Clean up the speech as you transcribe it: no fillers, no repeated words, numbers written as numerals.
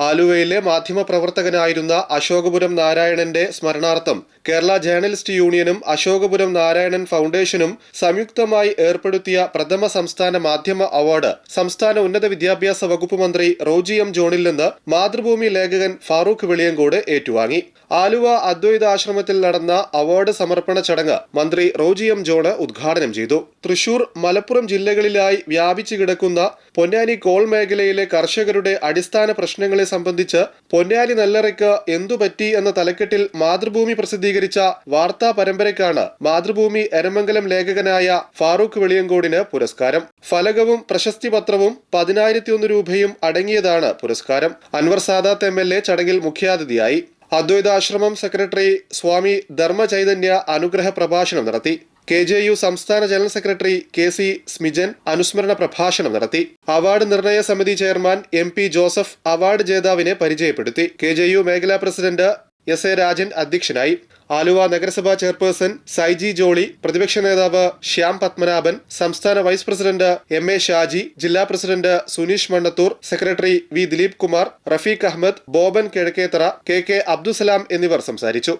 ആലുവയിലെ മാധ്യമപ്രവർത്തകനായിരുന്ന അശോകപുരം നാരായണന്റെ സ്മരണാർത്ഥം കേരള ജേർണലിസ്റ്റ് യൂണിയനും അശോകപുരം നാരായണൻ ഫൗണ്ടേഷനും സംയുക്തമായി ഏർപ്പെടുത്തിയ പ്രഥമ സംസ്ഥാന മാധ്യമ അവാർഡ് സംസ്ഥാന ഉന്നത വിദ്യാഭ്യാസ വകുപ്പ് മന്ത്രി റോജി എം ജോണിൽ നിന്ന് മാതൃഭൂമി ലേഖകൻ ഫാറൂഖ് വെളിയങ്കോട് ഏറ്റുവാങ്ങി. ആലുവ അദ്വൈത ആശ്രമത്തിൽ നടന്ന അവാർഡ് സമർപ്പണ ചടങ്ങ് മന്ത്രി റോജി എം ജോണ് ഉദ്ഘാടനം ചെയ്തു. തൃശൂർ, മലപ്പുറം ജില്ലകളിലായി വ്യാപിച്ചു കിടക്കുന്ന പൊന്നാനി കോൾ മേഖലയിലെ കർഷകരുടെ അടിസ്ഥാന പ്രശ്നങ്ങളെ സംബന്ധിച്ച് പൊന്നാനി നെല്ലറയ്ക്ക് എന്തുപറ്റി എന്ന തലക്കെട്ടിൽ മാതൃഭൂമി പ്രസിദ്ധീകരിച്ച വാർത്താ പരമ്പരയ്ക്കാണ് മാതൃഭൂമി എരമംഗലം ലേഖകനായ ഫാറൂഖ് വെളിയങ്കോടിന് പുരസ്കാരം. ഫലകവും പ്രശസ്തി പത്രവും 10,001 രൂപയും അടങ്ങിയതാണ് പുരസ്കാരം. അൻവർ സാദാത്ത് MLA ചടങ്ങിൽ മുഖ്യാതിഥിയായി. അദ്വൈതാശ്രമം സെക്രട്ടറി സ്വാമി ധർമ്മചൈതന്യ അനുഗ്രഹ പ്രഭാഷണം നടത്തി. KJU സംസ്ഥാന ജനറൽ സെക്രട്ടറി KC സ്മിജൻ അനുസ്മരണ പ്രഭാഷണം നടത്തി. അവാർഡ് നിർണയ സമിതി ചെയർമാൻ MP ജോസഫ് അവാർഡ് ജേതാവിനെ പരിചയപ്പെടുത്തി. KJU മേഖലാ പ്രസിഡന്റ് SA രാജൻ അധ്യക്ഷനായി. ആലുവ നഗരസഭാ ചെയർപേഴ്സൺ സൈജി ജോളി, പ്രതിപക്ഷ നേതാവ് ശ്യാം പത്മനാഭൻ, സംസ്ഥാന വൈസ് പ്രസിഡന്റ് MA ഷാജി, ജില്ലാ president Suneesh Mannathur, secretary V Dileep Kumar, Rafeeq Ahammed, Boban Kizhakkethara, KK Abdussalam എന്നിവർ സംസാരിച്ചു.